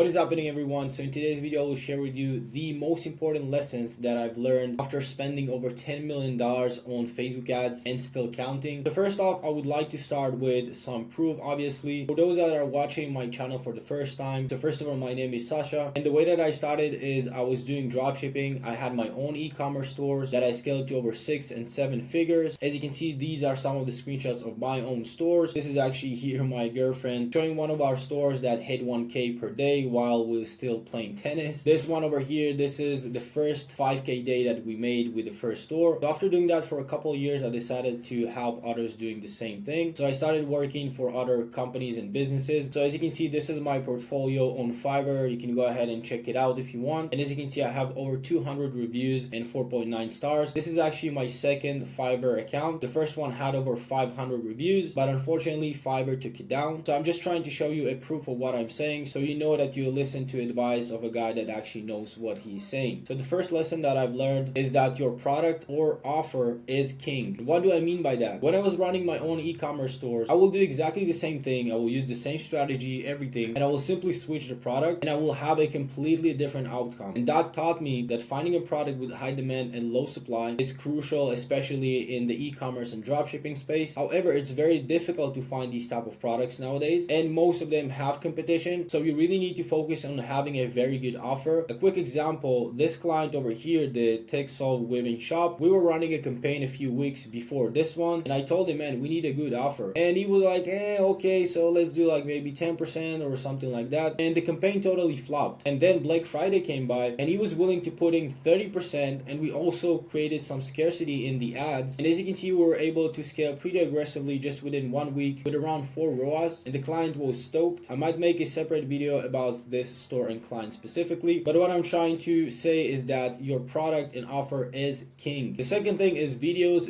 What is happening, everyone? So in today's video I will share with you the most important lessons that I've learned after spending over $10 million on Facebook ads and still counting. So first off, I would like to start with some proof. Obviously, for those that are watching my channel for the first time, so first of all, my name is Sasha, and the way that I started is I was doing dropshipping. I had my own e-commerce stores that I scaled to over 6 and 7 figures. As you can see, these are some of the screenshots of my own stores. This is actually here my girlfriend showing one of our stores that hit 1K per day while we were still playing tennis. This one over here, this is the first 5K day that we made with the first store. So after doing that for a couple of years, I decided to help others doing the same thing. So I started working for other companies and businesses. So as you can see, this is my portfolio on Fiverr. You can go ahead and check it out if you want. And as you can see, I have over 200 reviews and 4.9 stars. This is actually my second Fiverr account. The first one had over 500 reviews, but unfortunately Fiverr took it down. So I'm just trying to show you a proof of what I'm saying, so you know that you listen to advice of a guy that actually knows what he's saying. So the first lesson that I've learned is that your product or offer is king. What do I mean by that? When I was running my own e-commerce stores, I will do exactly the same thing. I will use the same strategy, everything, and I will simply switch the product and I will have a completely different outcome. And that taught me that finding a product with high demand and low supply is crucial, especially in the e-commerce and dropshipping space. However, it's very difficult to find these type of products nowadays, and most of them have competition. So you really need to focus on having a very good offer. A quick example, this client over here, the Texel Women Shop, we were running a campaign a few weeks before this one, and I told him, man, we need a good offer. And he was like, okay, so let's do like maybe 10% or something like that. And the campaign totally flopped. And then Black Friday came by and he was willing to put in 30%, and we also created some scarcity in the ads. And as you can see, we were able to scale pretty aggressively just within 1 week with around 4 ROAS, and the client was stoked. I might make a separate video about this store and client specifically, but what I'm trying to say is that your product and offer is king. The second thing is videos.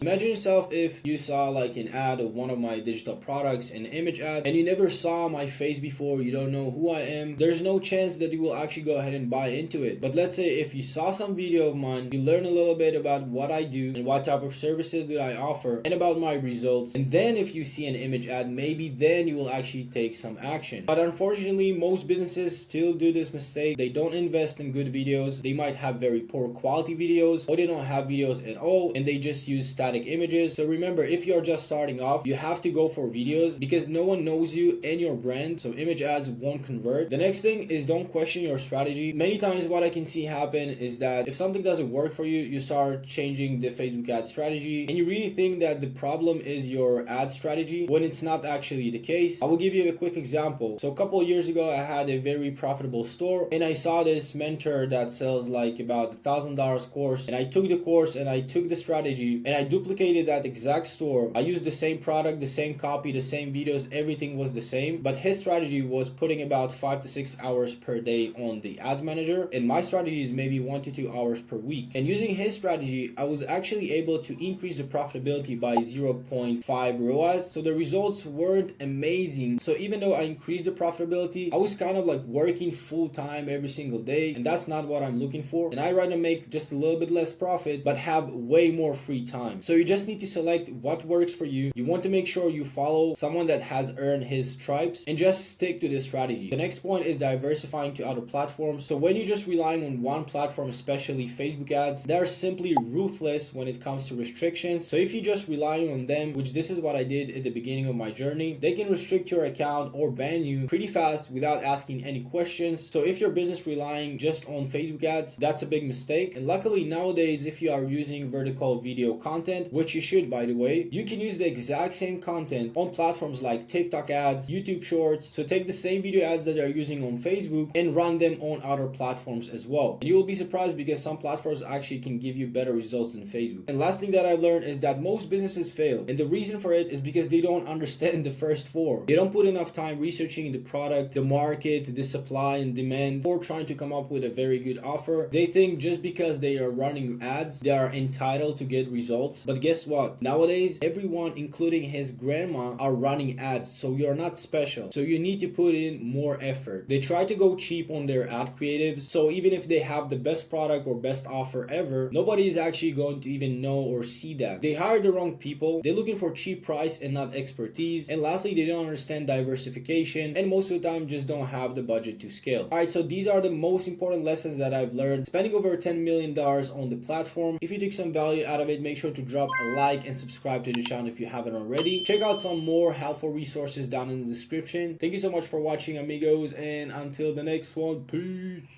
Imagine yourself if you saw like an ad of one of my digital products, an image ad, and you never saw my face before, you don't know who I am. There's no chance that you will actually go ahead and buy into it. But let's say if you saw some video of mine, you learn a little bit about what I do and what type of services that I offer and about my results, and then if you see an image ad, maybe then you will actually take some action. But unfortunately, most businesses still do this mistake. They don't invest in good videos. They might have very poor quality videos, or they don't have videos at all, and they just use static images. So remember, if you're just starting off, you have to go for videos because no one knows you and your brand, so image ads won't convert. The next thing is don't question your strategy. Many times what I can see happen is that if something doesn't work for you, you start changing the Facebook ad strategy, and you really think that the problem is your ad strategy when it's not actually the case. I will give you a quick example. So a couple of years ago, I had a very profitable store, and I saw this mentor that sells like about $1,000 course, and I took the course and I took the strategy and I duplicated that exact store. I used the same product, the same copy, the same videos, everything was the same, but his strategy was putting about 5 to 6 hours per day on the ads manager, and my strategy is maybe 1 to 2 hours per week. And using his strategy, I was actually able to increase the profitability by 0.5 ROAS. So the results weren't amazing. So even though I increased the profitability, I was kind of like working full time every single day, and that's not what I'm looking for. And I rather make just a little bit less profit but have way more free time. So you just need to select what works for you. You want to make sure you follow someone that has earned his stripes and just stick to this strategy. The next point is diversifying to other platforms. So when you're just relying on one platform, especially Facebook ads, they're simply ruthless when it comes to restrictions. So if you just relying on them, which this is what I did at the beginning of my journey, they can restrict your account or ban you pretty fast without asking any questions. So if your business relying just on Facebook ads, that's a big mistake. And luckily nowadays, if you are using vertical video content, which you should by the way, you can use the exact same content on platforms like TikTok ads, YouTube shorts. So take the same video ads that you're using on Facebook and run them on other platforms as well. And you will be surprised because some platforms actually can give you better results than Facebook. And last thing that I've learned is that most businesses fail, and the reason for it is because they don't understand the first 4. They don't put enough time researching the product, the market, the supply and demand, or trying to come up with a very good offer. They think just because they are running ads, they are entitled to get results. But guess what? Nowadays, everyone, including his grandma, are running ads, so you're not special. So you need to put in more effort. They try to go cheap on their ad creatives, so even if they have the best product or best offer ever, nobody is actually going to even know or see that. They hire the wrong people. They're looking for cheap price and not expertise. And lastly, they don't understand diversification, and most of the time time just don't have the budget to scale. Alright, so these are the most important lessons that I've learned spending over $10 million on the platform. If you took some value out of it, make sure to drop a like and subscribe to the channel if you haven't already. Check out some more helpful resources down in the description. Thank you so much for watching, amigos, and until the next one, peace.